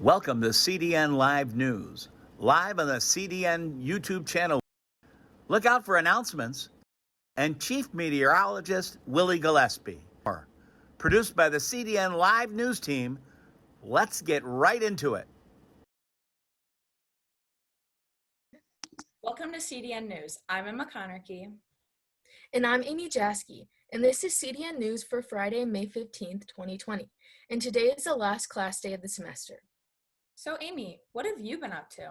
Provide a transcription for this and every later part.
Welcome to CDN Live News, live on the CDN YouTube channel. Look out for announcements and Chief Meteorologist Willie Gillespie. Produced by the CDN Live News team, let's get right into it. Welcome to CDN News. I'm Emma Connerkey. And I'm Amy Jaskey, and this is CDN News for Friday, May 15th, 2020. And today is the last class day of the semester. So Amy, what have you been up to?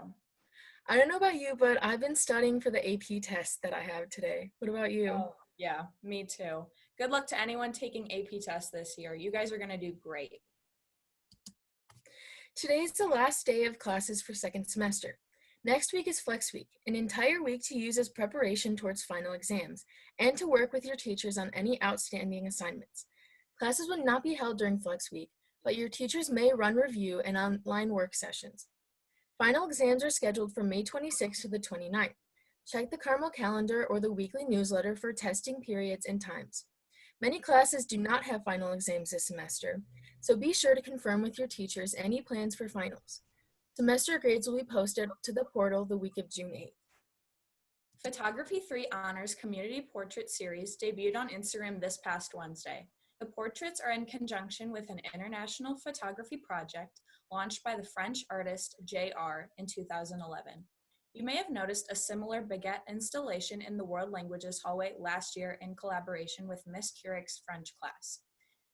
I don't know about you, but I've been studying for the AP test that I have today. What about you? Oh, yeah, me too. Good luck to anyone taking AP tests this year. You guys are going to do great. Today is the last day of classes for second semester. Next week is Flex Week, an entire week to use as preparation towards final exams and to work with your teachers on any outstanding assignments. Classes will not be held during Flex Week, but your teachers may run review and online work sessions. Final exams are scheduled from May 26th to the 29th. Check the Carmel calendar or the weekly newsletter for testing periods and times. Many classes do not have final exams this semester, so be sure to confirm with your teachers any plans for finals. Semester grades will be posted to the portal the week of June 8th. Photography 3 Honors Community Portrait Series debuted on Instagram this past Wednesday. The portraits are in conjunction with an international photography project launched by the French artist JR in 2011. You may have noticed a similar baguette installation in the World Languages hallway last year in collaboration with Miss Keurig's French class.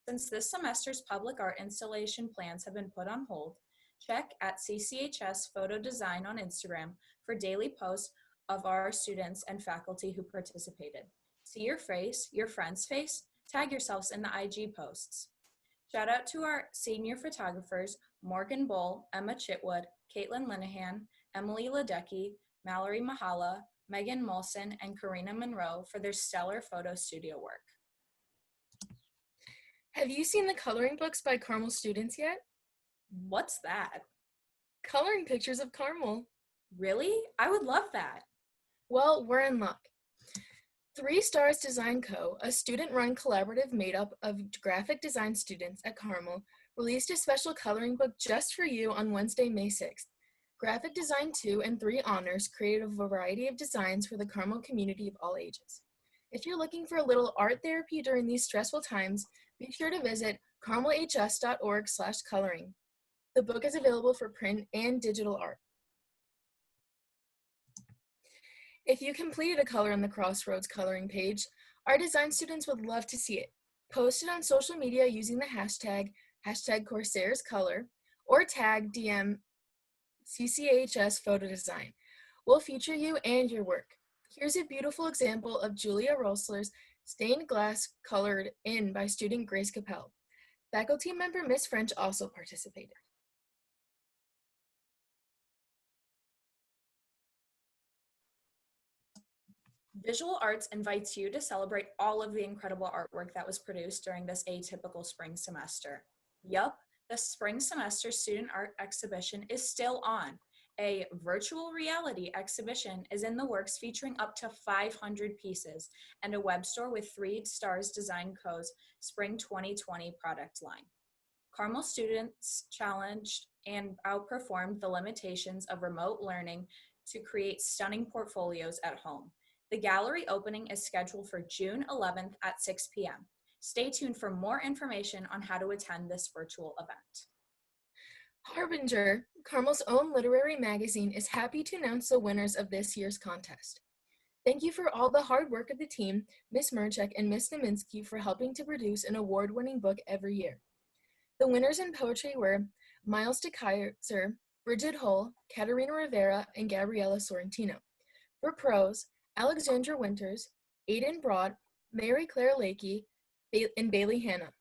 Since this semester's public art installation plans have been put on hold, check at CCHS Photo Design on Instagram for daily posts of our students and faculty who participated. See your face, your friend's face, tag yourselves in the IG posts. Shout out to our senior photographers, Morgan Bull, Emma Chitwood, Caitlin Linehan, Emily Ledecky, Mallory Mahala, Megan Molson, and Karina Monroe for their stellar photo studio work. Have you seen the coloring books by Carmel students yet? What's that? Coloring pictures of Carmel. Really? I would love that. Well, we're in luck. 3 Stars Design Co., a student-run collaborative made up of graphic design students at Carmel, released a special coloring book just for you on Wednesday, May 6th. Graphic Design 2 and 3 Honors created a variety of designs for the Carmel community of all ages. If you're looking for a little art therapy during these stressful times, be sure to visit carmelhs.org/coloring. The book is available for print and digital art. If you completed a Color in the Crossroads coloring page, our design students would love to see it. Post it on social media using the hashtag #CorsairsColor, or tag DM CCHS Photo Design. We'll feature you and your work. Here's a beautiful example of Julia Rosler's stained glass colored in by student Grace Capel. Faculty member Miss French also participated. Visual Arts invites you to celebrate all of the incredible artwork that was produced during this atypical spring semester. Yup, the spring semester student art exhibition is still on. A virtual reality exhibition is in the works featuring up to 500 pieces and a web store with 3 Stars Design Co.'s Spring 2020 product line. Carmel students challenged and outperformed the limitations of remote learning to create stunning portfolios at home. The gallery opening is scheduled for June 11th at 6 p.m. Stay tuned for more information on how to attend this virtual event. Harbinger, Carmel's own literary magazine, is happy to announce the winners of this year's contest. Thank you for all the hard work of the team, Ms. Merchek and Ms. Naminsky, for helping to produce an award-winning book every year. The winners in poetry were Miles de Kaiser, Bridget Hull, Katerina Rivera, and Gabriela Sorrentino. For prose, Alexandra Winters, Aiden Broad, Mary Claire Lakey, and Bailey Hanna.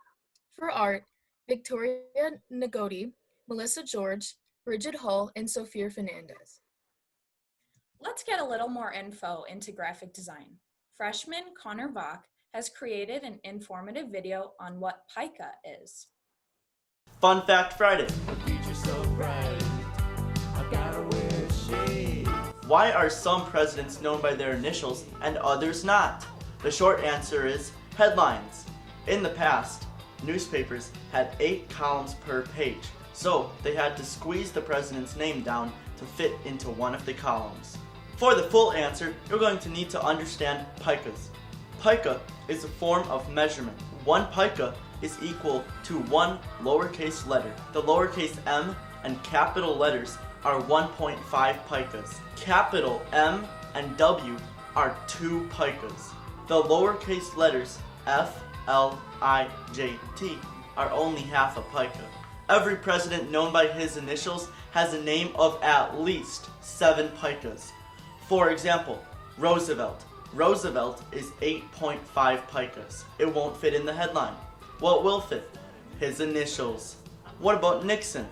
For art, Victoria Nagodi, Melissa George, Bridget Hull, and Sophia Fernandez. Let's get a little more info into graphic design. Freshman Connor Bach has created an informative video on what pica is. Fun Fact Friday. Why are some presidents known by their initials and others not? The short answer is headlines. In the past, newspapers had 8 columns per page, so they had to squeeze the president's name down to fit into one of the columns. For the full answer, you're going to need to understand picas. Pica is a form of measurement. One pica is equal to one lowercase letter. The lowercase m and capital letters are 1.5 picas. Capital M and W are 2 picas. The lowercase letters F, L, I, J, T are only half a pica. Every president known by his initials has a name of at least 7 picas. For example, Roosevelt. Roosevelt is 8.5 picas. It won't fit in the headline. What will fit? His initials. What about Nixon?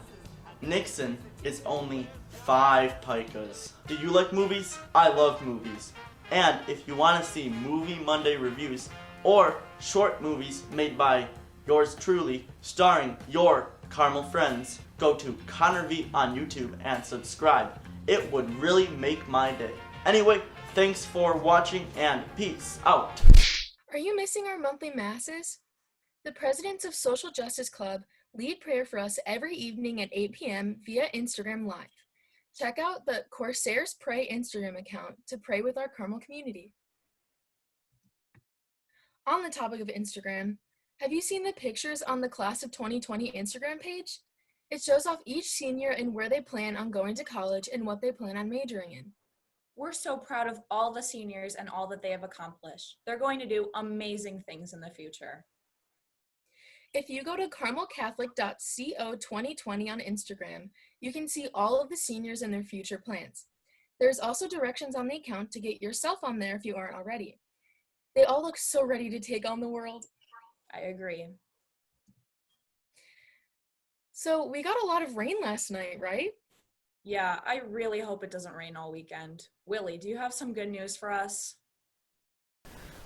Nixon is only 5 picas. Do you like movies? I love movies. And if you want to see Movie Monday reviews or short movies made by yours truly, starring your Carmel friends, go to Connor V on YouTube and subscribe. It would really make my day. Anyway, thanks for watching and peace out. Are you missing our monthly masses? The Presidents of Social Justice Club lead prayer for us every evening at 8 p.m. via Instagram Live. Check out the Corsairs Pray Instagram account to pray with our Carmel community. On the topic of Instagram, have you seen the pictures on the Class of 2020 Instagram page? It shows off each senior and where they plan on going to college and what they plan on majoring in. We're so proud of all the seniors and all that they have accomplished. They're going to do amazing things in the future. If you go to carmelcatholic.co 2020 on Instagram, you can see all of the seniors and their future plans. There's also directions on the account to get yourself on there if you aren't already. They all look so ready to take on the world. I agree. So we got a lot of rain last night, right? Yeah, I really hope it doesn't rain all weekend. Willie, do you have some good news for us?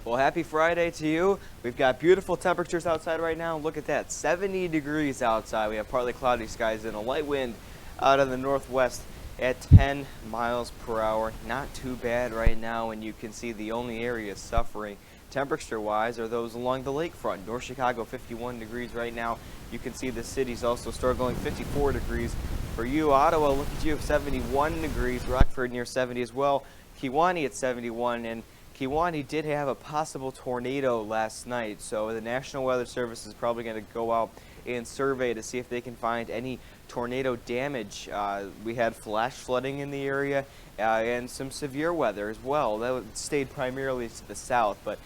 Well, happy Friday to you. We've got beautiful temperatures outside right now. Look at that, 70 degrees outside. We have partly cloudy skies and a light wind out of the northwest at 10 miles per hour. Not too bad right now, and you can see the only areas suffering temperature-wise are those along the lakefront. North Chicago, 51 degrees right now. You can see the city's also struggling, 54 degrees. For you, Ottawa, look at you, 71 degrees. Rockford near 70 as well. Kewanee at 71, and Kewanee did have a possible tornado last night, so the National Weather Service is probably going to go out and survey to see if they can find any tornado damage. We had flash flooding in the area and some severe weather as well. That stayed primarily to the south, but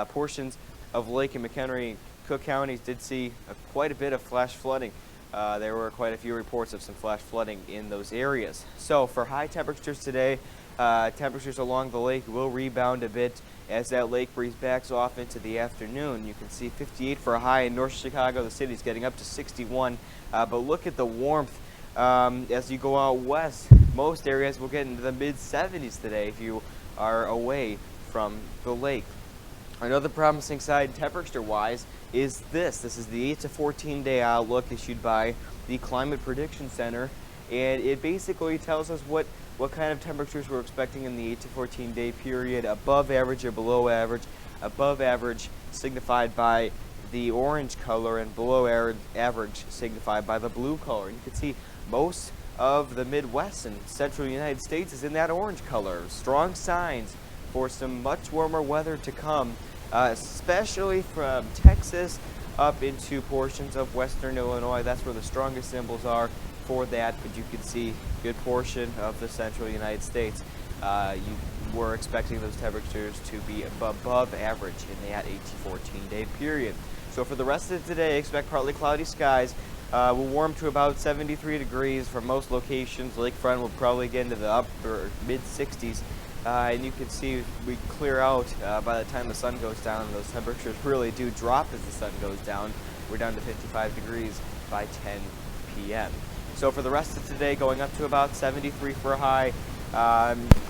portions of Lake and McHenry, Cook counties did see quite a bit of flash flooding. There were quite a few reports of some flash flooding in those areas. So for high temperatures today, temperatures along the lake will rebound a bit as that lake breeze backs off into the afternoon. You can see 58 for a high in North Chicago. The city's getting up to 61. But look at the warmth as you go out west. Most areas will get into the mid-70s today if you are away from the lake. Another promising side temperature-wise is this. This is the 8 to 14 day outlook issued by the Climate Prediction Center, and it basically tells us what kind of temperatures we're expecting in the 8 to 14 day period, above average or below average. Above average signified by the orange color and below average signified by the blue color. You can see most of the Midwest and central United States is in that orange color. Strong signs for some much warmer weather to come, especially from Texas up into portions of western Illinois. That's where the strongest symbols are for that, but you can see a good portion of the central United States. You were expecting those temperatures to be above average in that 8 to 14 day period. So for the rest of today, expect partly cloudy skies. Will warm to about 73 degrees for most locations. Lakefront will probably get into the upper mid-60s. And you can see we clear out by the time the sun goes down. Those temperatures really do drop as the sun goes down. We're down to 55 degrees by 10 p.m. So for the rest of today, going up to about 73 for a high,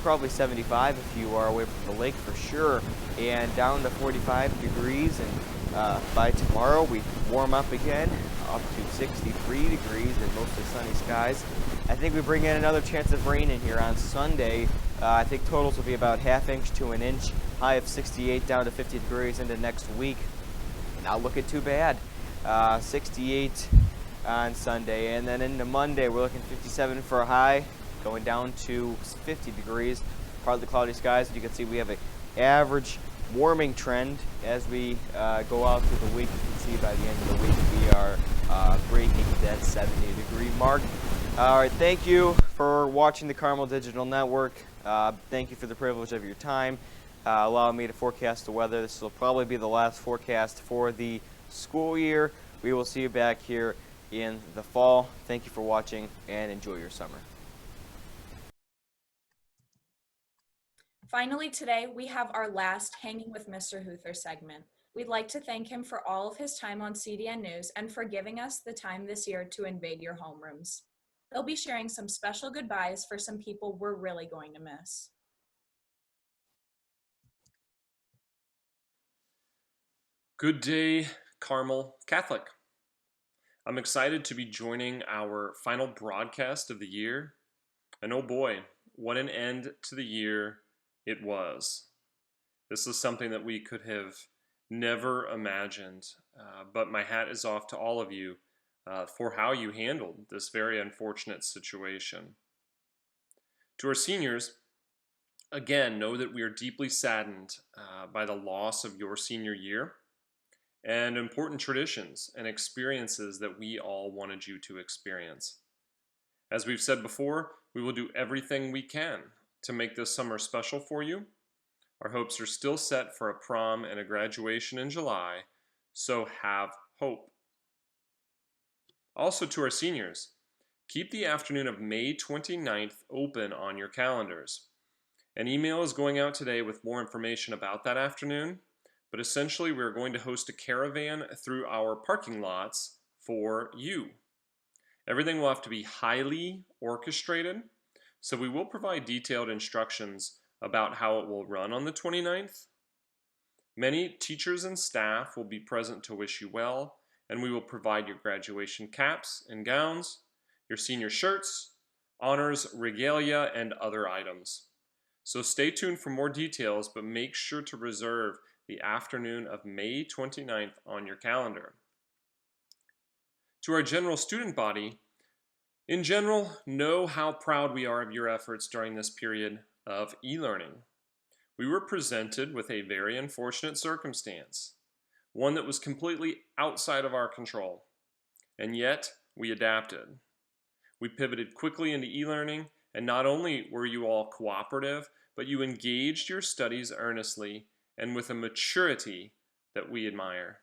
probably 75 if you are away from the lake for sure, and down to 45 degrees. And by tomorrow, we warm up again, up to 63 degrees and mostly sunny skies. I think we bring in another chance of rain in here on Sunday. I think totals will be about ½ inch to an inch, high of 68 down to 50 degrees into next week. Not looking too bad. 68 on Sunday. And then into Monday, we're looking 57 for a high, going down to 50 degrees. Partly cloudy skies. You can see we have an average warming trend as we go out through the week. You can see by the end of the week we are breaking that 70-degree mark. All right, thank you for watching the Carmel Digital Network. Thank you for the privilege of your time, allowing me to forecast the weather. This will probably be the last forecast for the school year. We will see you back here in the fall. Thank you for watching and enjoy your summer. Finally, today we have our last Hanging with Mr. Huther segment. We'd like to thank him for all of his time on CDN News and for giving us the time this year to invade your homerooms. They'll be sharing some special goodbyes for some people we're really going to miss. Good day, Carmel Catholic. I'm excited to be joining our final broadcast of the year. And oh boy, what an end to the year it was. This is something that we could have never imagined, but my hat is off to all of you for how you handled this very unfortunate situation. To our seniors, again, know that we are deeply saddened by the loss of your senior year and important traditions and experiences that we all wanted you to experience. As we've said before, we will do everything we can to make this summer special for you. Our hopes are still set for a prom and a graduation in July, so have hope. Also to our seniors, keep the afternoon of May 29th open on your calendars. An email is going out today with more information about that afternoon, but essentially we're going to host a caravan through our parking lots for you. Everything will have to be highly orchestrated, so we will provide detailed instructions about how it will run on the 29th. Many teachers and staff will be present to wish you well, and we will provide your graduation caps and gowns, your senior shirts, honors, regalia, and other items. So stay tuned for more details, but make sure to reserve the afternoon of May 29th on your calendar. To our general student body, in general, know how proud we are of your efforts during this period of e-learning. We were presented with a very unfortunate circumstance, one that was completely outside of our control, and yet we adapted. We pivoted quickly into e-learning, and not only were you all cooperative, but you engaged your studies earnestly and with a maturity that we admire.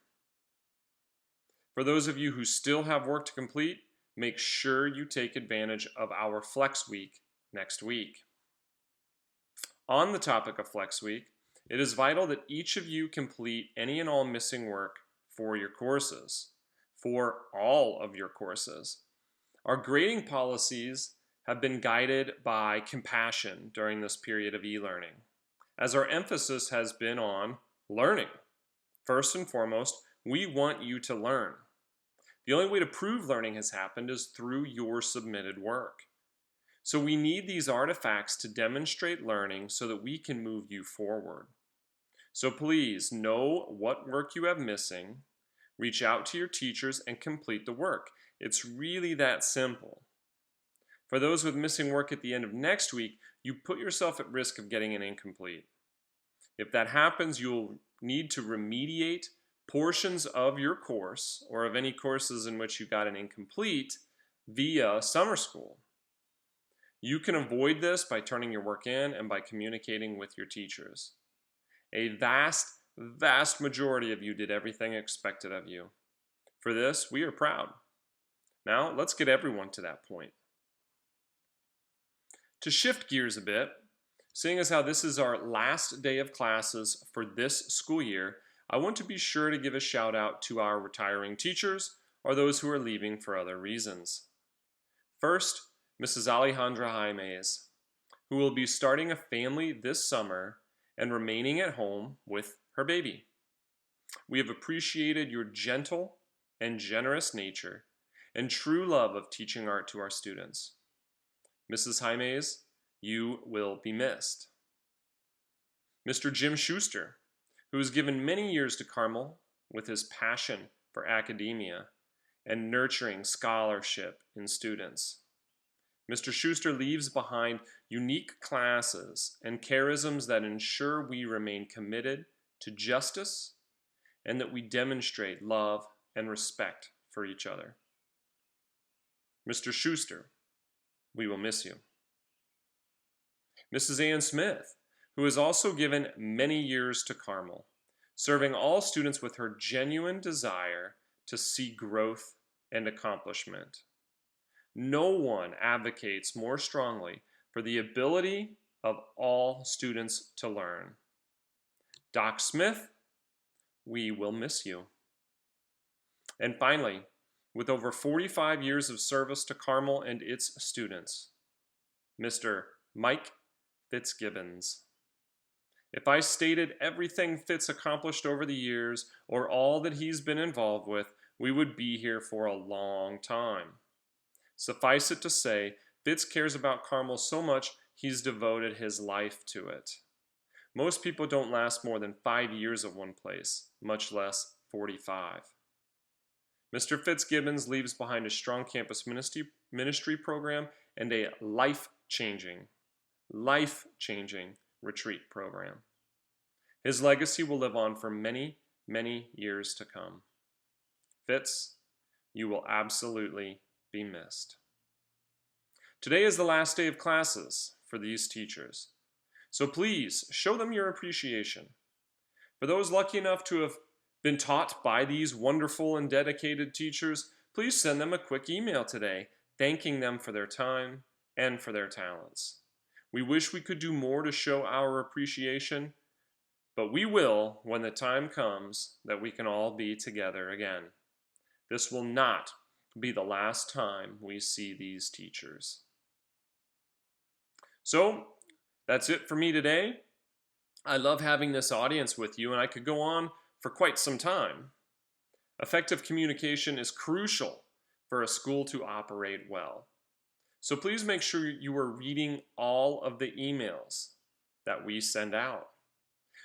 For those of you who still have work to complete, make sure you take advantage of our Flex Week next week. On the topic of Flex Week, it is vital that each of you complete any and all missing work for your courses, for all of your courses. Our grading policies have been guided by compassion during this period of e-learning, as our emphasis has been on learning. First and foremost, we want you to learn. The only way to prove learning has happened is through your submitted work. So we need these artifacts to demonstrate learning so that we can move you forward. So please know what work you have missing, reach out to your teachers and complete the work. It's really that simple. For those with missing work at the end of next week, you put yourself at risk of getting an incomplete. If that happens, you'll need to remediate portions of your course or of any courses in which you got an incomplete via summer school. You can avoid this by turning your work in and by communicating with your teachers. A vast majority of you did everything expected of you. For this, we are proud. Now, let's get everyone to that point. To shift gears a bit, seeing as how this is our last day of classes for this school year, I want to be sure to give a shout out to our retiring teachers or those who are leaving for other reasons. First, Mrs. Alejandra Jaimes, who will be starting a family this summer and remaining at home with her baby. We have appreciated your gentle and generous nature and true love of teaching art to our students. Mrs. Jaimes, you will be missed. Mr. Jim Schuster, who has given many years to Carmel with his passion for academia and nurturing scholarship in students. Mr. Schuster leaves behind unique classes and charisms that ensure we remain committed to justice and that we demonstrate love and respect for each other. Mr. Schuster, we will miss you. Mrs. Ann Smith, who has also given many years to Carmel, serving all students with her genuine desire to see growth and accomplishment. No one advocates more strongly for the ability of all students to learn. Doc Smith, we will miss you. And finally, with over 45 years of service to Carmel and its students, Mr. Mike Fitzgibbons. If I stated everything Fitz accomplished over the years, or all that he's been involved with, we would be here for a long time. Suffice it to say, Fitz cares about Carmel so much he's devoted his life to it. Most people don't last more than 5 years at one place, much less 45. Mr. Fitzgibbons leaves behind a strong campus ministry program and a life-changing retreat program. His legacy will live on for many, many years to come. Fitz, you will absolutely be missed. Today is the last day of classes for these teachers, so please show them your appreciation. For those lucky enough to have been taught by these wonderful and dedicated teachers, please send them a quick email today, thanking them for their time and for their talents. We wish we could do more to show our appreciation, but we will when the time comes that we can all be together again. This will not be the last time we see these teachers. So, that's it for me today. I love having this audience with you, and I could go on for quite some time. Effective communication is crucial for a school to operate well. So please make sure you are reading all of the emails that we send out.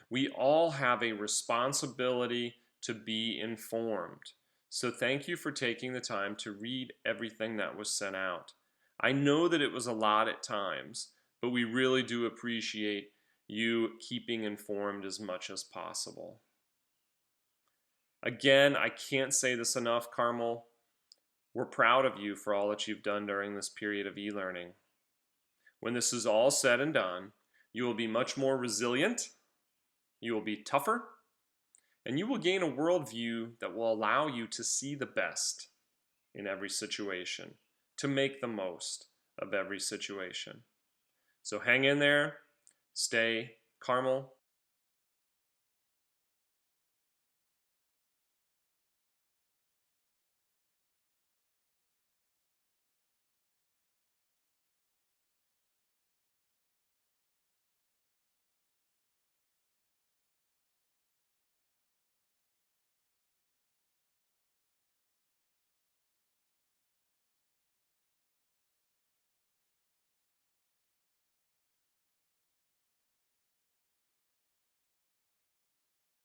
We all have a responsibility to be informed. So thank you for taking the time to read everything that was sent out. I know that it was a lot at times, but we really do appreciate you keeping informed as much as possible. Again, I can't say this enough, Carmel. We're proud of you for all that you've done during this period of e-learning. When this is all said and done, you will be much more resilient, you will be tougher, and you will gain a worldview that will allow you to see the best in every situation, to make the most of every situation. So hang in there, stay Carmel,